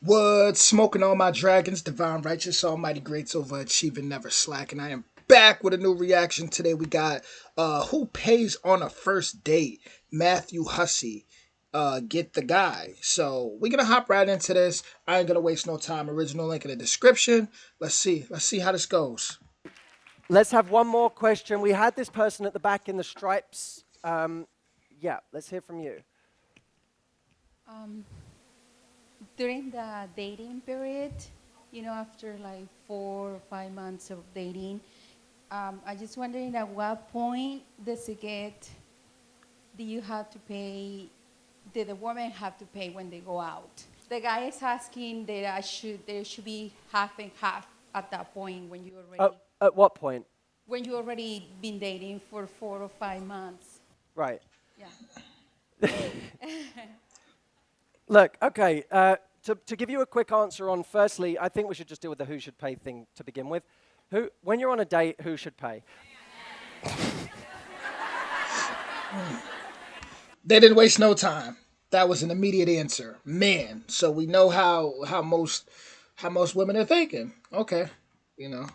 What? Smoking all my dragons, divine righteous, almighty greats, overachieving, never slacking. I am back with a new reaction. Today we got Who Pays on a First Date? Matthew Hussey. Get the guy. So we're gonna hop right into this. I ain't gonna waste no time. Original link in the description. Let's see. Let's see how this goes. Let's have one more question. We had this person at the back in the stripes. Yeah, let's hear from you. Um, During the dating period, after like 4 or 5 months of dating, I just wondering at what point do you have to pay, did the woman have to pay when they go out? The guy is asking that there should be half and half at that point At what point? when you already been dating for 4 or 5 months. Right. Yeah. Look, okay, to give you a quick answer on, firstly, I think we should just deal with the who should pay thing to begin with. When you're on a date, who should pay? They didn't waste no time. That was an immediate answer. Man. So we know how most women are thinking. Okay. You know.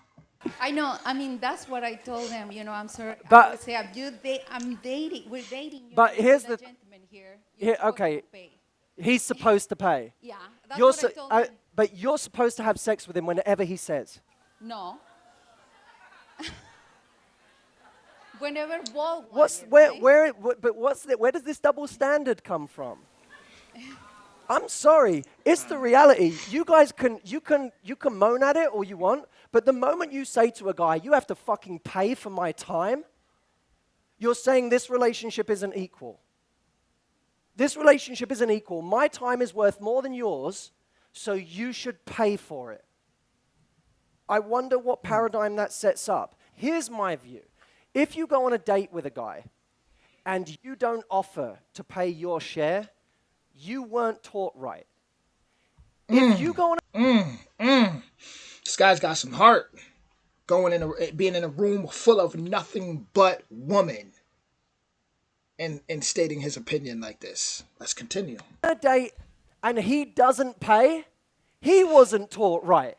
I know. I mean, that's what I told them. I'm sorry. I would But, say, I'm dating. We're dating. but here's with the, a gentleman here. You're supposed okay, to pay. he's supposed to pay. Yeah, that's what I told him. But you're supposed to have sex with him whenever he says. No. Whenever both want What's it, where right? where but where does this double standard come from? I'm sorry, it's the reality. You guys you can moan at it all you want, but the moment you say to a guy, "You have to fucking pay for my time," you're saying this relationship isn't equal. This relationship isn't equal. My time is worth more than yours, so you should pay for it. I wonder what paradigm that sets up. Here's my view. If you go on a date with a guy and you don't offer to pay your share, you weren't taught right. If you go on This guy's got some heart. Being in a room full of nothing but woman, and stating his opinion like this. Let's continue. a date and he doesn't pay, he wasn't taught right.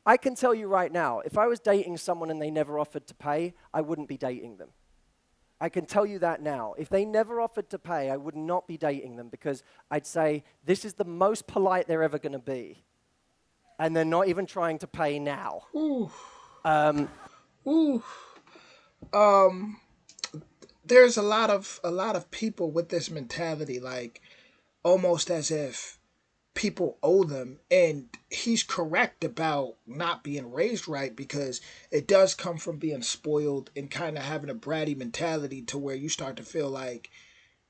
I can tell you right now, if I was dating someone and they never offered to pay, I wouldn't be dating them. I can tell you that now. If they never offered to pay, I would not be dating them because I'd say, this is the most polite they're ever going to be. And they're not even trying to pay now. Ooh. Um, Ooh. There's a lot of people with this mentality, like almost as if people owe them, and he's correct about not being raised right because it does come from being spoiled and kind of having a bratty mentality to where you start to feel like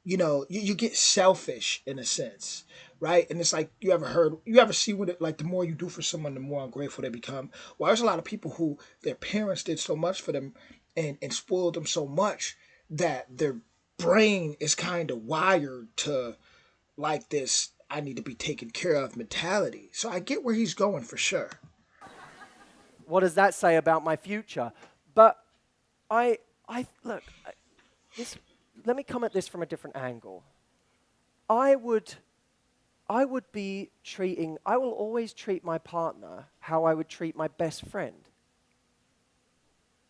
you get selfish in a sense, right? And it's like you ever see what it like, the more you do for someone, the more ungrateful they become. Well, there's a lot of people who their parents did so much for them and spoiled them so much that their brain is kind of wired to like this I need to be taken care of mentality. So I get where he's going for sure. what does that say about my future? But look, this, let me come at this from a different angle. I would I will always treat my partner how I would treat my best friend.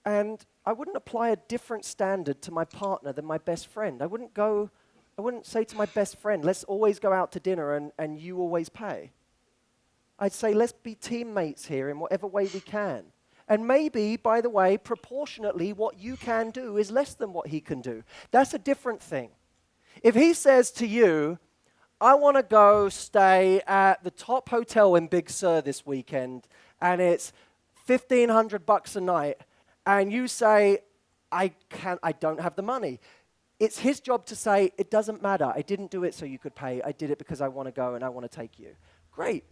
And I wouldn't apply a different standard to my partner than my best friend. I wouldn't say to my best friend, let's always go out to dinner and you always pay. I'd say, let's be teammates here in whatever way we can. And maybe, by the way, proportionately, what you can do is less than what he can do. That's a different thing. If he says to you, I want to go stay at the top hotel in Big Sur this weekend, and it's $1,500 a night, and you say, I don't have the money. It's his job to say, it doesn't matter. I didn't do it so you could pay. I did it because I want to go and I want to take you. Great.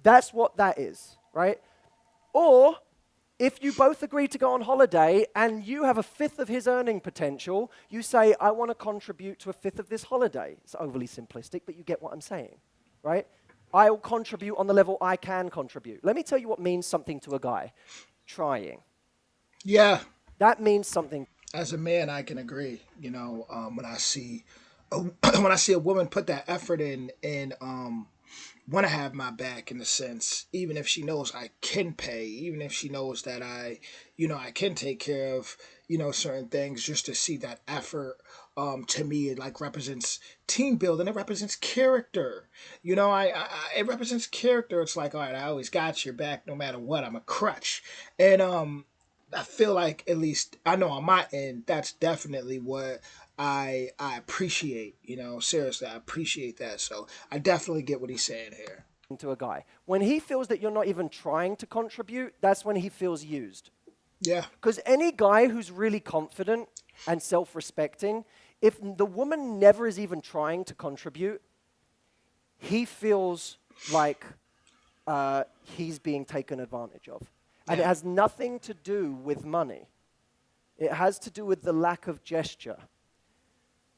That's what that is, right? Or if you both agree to go on holiday and you have a fifth of his earning potential, you say, I want to contribute to a fifth of this holiday. It's overly simplistic, but you get what I'm saying, right? I'll contribute on the level I can contribute. Let me tell you what means something to a guy. Trying. Yeah, That means something. as a man, I can agree. When I see when I see a woman put that effort in and want to have my back in a sense, even if she knows I can pay, even if she knows that I can take care of, certain things, just to see that effort, to me, it like represents team building. It represents character. It represents character. It's like, all right, I always got your back no matter what. I'm a crutch. And, I feel like, at least I know on my end, that's definitely what I appreciate. Seriously, I appreciate that. So I definitely get what he's saying here. To a guy. When he feels that you're not even trying to contribute, that's when he feels used. Yeah. Because any guy who's really confident and self-respecting, if the woman never is even trying to contribute, he feels like he's being taken advantage of. And it has nothing to do with money. It has to do with the lack of gesture.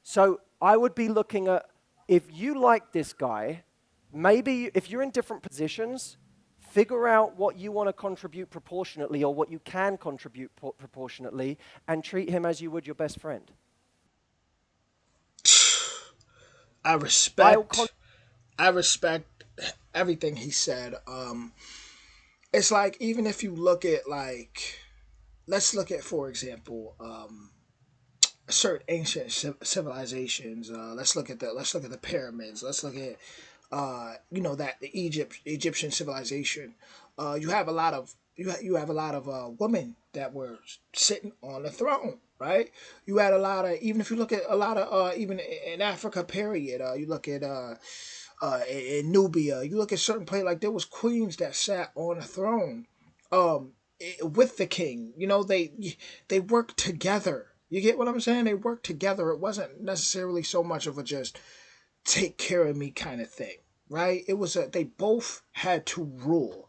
So I would be looking at, if you like this guy, maybe if you're in different positions, figure out what you want to contribute proportionately or what you can contribute proportionately and treat him as you would your best friend. I respect everything he said. It's like, even if you look at, like, let's look at, for example, certain ancient civilizations. Let's look at the pyramids. Let's look at that the Egyptian civilization. You have a lot of women that were sitting on the throne, right? You had a lot of, even if you look at a lot of even in Africa period. You look at in Nubia. You look at certain places, like there was queens that sat on a throne, with the king. They worked together. You get what I'm saying? They worked together. It wasn't necessarily so much of a just take care of me kind of thing, right? They both had to rule.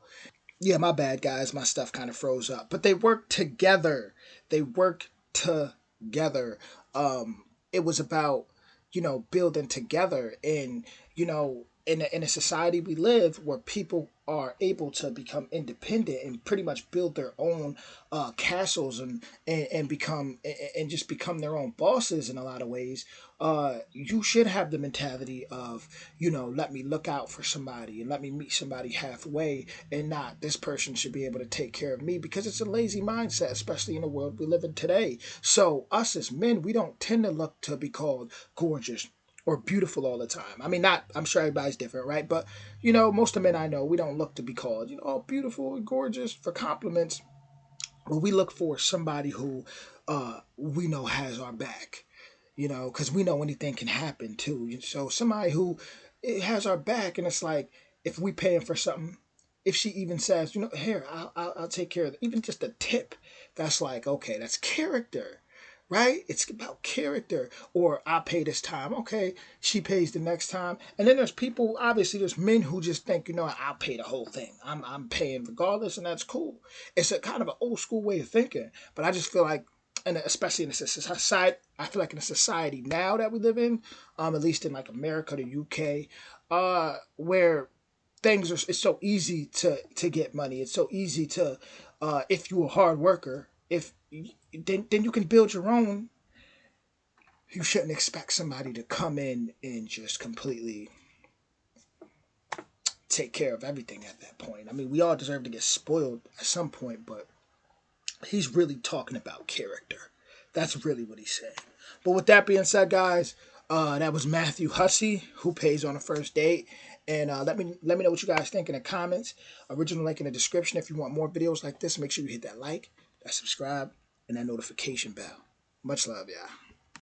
Yeah, my bad, guys. My stuff kind of froze up. But they worked together. They worked together. It was about, building together. And, in a society we live where people are able to become independent and pretty much build their own castles, and become and just become their own bosses in a lot of ways. You should have the mentality of, let me look out for somebody and let me meet somebody halfway, and not this person should be able to take care of me, because it's a lazy mindset, especially in the world we live in today. So us as men, we don't tend to look to be called gorgeous or beautiful all the time. I mean, not, I'm sure everybody's different, right? But, most of the men I know, we don't look to be called, oh, beautiful and gorgeous for compliments. But we look for somebody who we know has our back, because we know anything can happen too. So somebody who has our back, and it's like, if we paying for something, if she even says, here, I'll take care of it, even just a tip, that's like, okay, that's character, right? It's about character. Or I pay this time, okay, she pays the next time. And then there's people, obviously, there's men who just think, I'll pay the whole thing. I'm paying regardless, and that's cool. It's a kind of an old school way of thinking, but I just feel like, and especially in a society, I feel like in a society now that we live in, at least in like America, the UK, where it's so easy to get money. It's so easy to, if you're a hard worker, if then you can build your own. You shouldn't expect somebody to come in and just completely take care of everything at that point. I mean, we all deserve to get spoiled at some point, but he's really talking about character. That's really what he's saying. But with that being said, guys, that was Matthew Hussey, who pays on a first date. And let me know what you guys think in the comments. Original link in the description. If you want more videos like this, make sure you hit that like, that subscribe, and that notification bell. Much love, y'all.